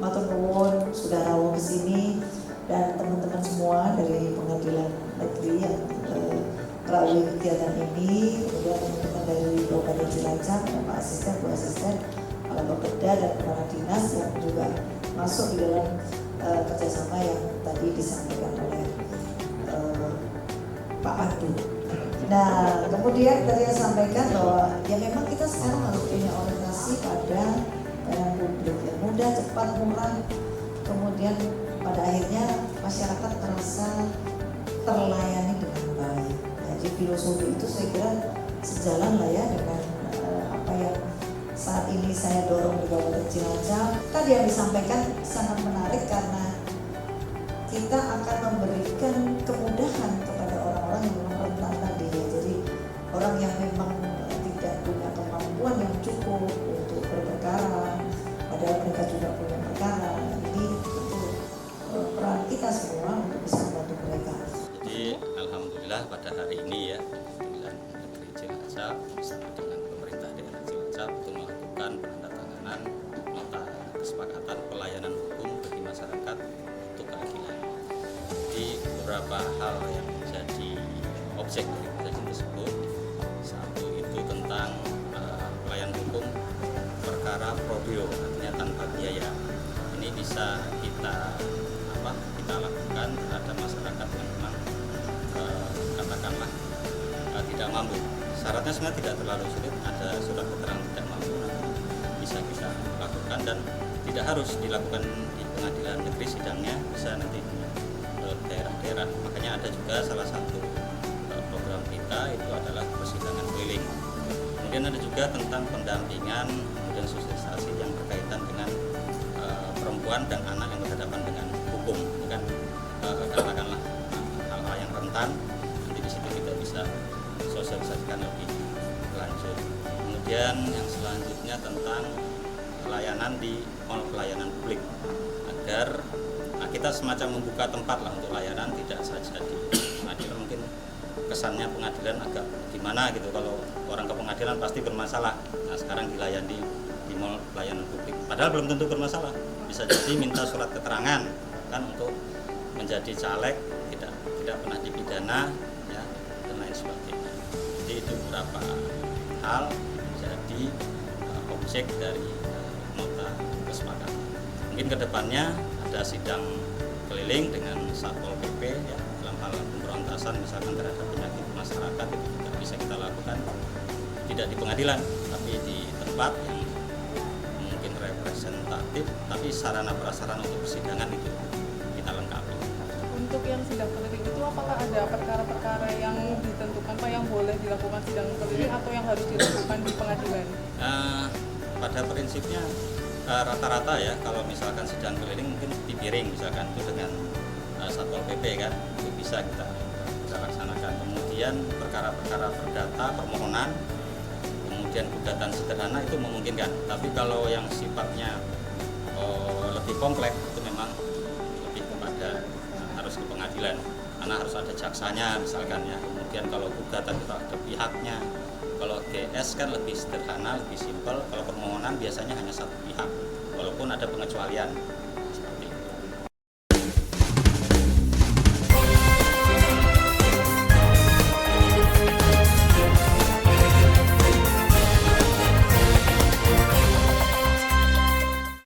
matur nuwun sudah rawuh ke sini dan teman-teman semua dari Pengadilan Negeri yang melalui kegiatan ini, kemudian teman-teman dari Kabupaten Cilacap, Pak Asisten, Bu Asisten, Kepala Bapeda dan Kepala Dinas yang juga masuk di dalam kerjasama yang tadi disampaikan oleh Pak Pandu. Nah, kemudian tadi saya sampaikan bahwa ya memang kita sekarang harus punya orientasi pada pelayanan publik yang mudah, cepat, murah, kemudian pada akhirnya masyarakat merasa terlayani dengan baik. Jadi filosofi itu saya kira sejalan lah ya dengan apa yang saat ini saya dorong di Kabupaten Cilacap. Tadi yang disampaikan sangat menarik karena kita akan memberikan kemudahan kepada orang-orang yang memang rentan tadi ya. Jadi orang yang memang tidak punya kemampuan yang cukup untuk berperkara, padahal mereka juga punya perkara. Jadi itu peran kita semua untuk bisa membantu mereka. Jadi alhamdulillah pada hari ini ya Pengadilan Negeri Cilacap bersama dengan pemerintah daerah Cilacap itu melakukan penandatanganan nota kesepakatan pelayanan hukum bagi masyarakat untuk keadilan. Jadi beberapa hal yang menjadi objek dari perjanjian tersebut, satu itu tentang pelayanan hukum perkara probio, artinya tanpa biaya. Ini bisa kita lakukan terhadap masyarakat yang memang katakanlah tidak mampu. Syaratnya sebenarnya tidak terlalu sulit, ada surat keterangan tidak mampu, bisa kita lakukan dan tidak harus dilakukan di pengadilan negeri sidangnya, bisa nanti di daerah-daerah. Makanya ada juga salah satu program kita itu adalah persidangan keliling. Kemudian ada juga tentang pendampingan dan sosialisasi yang berkaitan dengan perempuan dan anak yang berhadapan dengan hukum. Ini kan katakanlah hal-hal yang rentan, nanti di situ kita bisa sosialisasikan lebih lanjut. Kemudian yang selanjutnya tentang pelayanan di pelayanan publik, agar kita semacam membuka tempat lah untuk layanan, tidak saja di pengadilan. Mungkin kesannya pengadilan agak gimana gitu, kalau orang ke pengadilan pasti bermasalah. Nah sekarang dilayani di mall pelayanan publik, padahal belum tentu bermasalah, bisa jadi minta surat keterangan kan untuk menjadi caleg, tidak pernah dipidana ya, dan lain sebagainya. Jadi itu beberapa hal jadi objek dari nota kesepakatan. Mungkin kedepannya ada sidang keliling dengan Satpol PP ya, dalam hal pemberantasan misalkan terhadap penyakit masyarakat, itu juga bisa kita lakukan tidak di pengadilan tapi di tempat yang mungkin representatif, tapi sarana prasarana untuk persidangan itu kita lengkapi. Untuk yang sidang keliling itu apakah ada perkara-perkara yang ditentukan Pak yang boleh dilakukan sidang keliling atau yang harus dilakukan di pengadilan? Pada prinsipnya rata-rata ya, kalau misalkan sidang keliling mungkin dipiring misalkan itu dengan Satpol PP kan, itu bisa kita laksanakan. Kemudian perkara-perkara perdata, permohonan, kemudian gugatan sederhana itu memungkinkan. Tapi kalau yang sifatnya lebih kompleks itu memang lebih kepada harus ke pengadilan, karena harus ada jaksanya misalkan ya. Kemudian kalau gugatan itu ada pihaknya. Kalau GS kan lebih sederhana, lebih simpel. Kalau permohonan biasanya hanya satu pihak, walaupun ada pengecualian.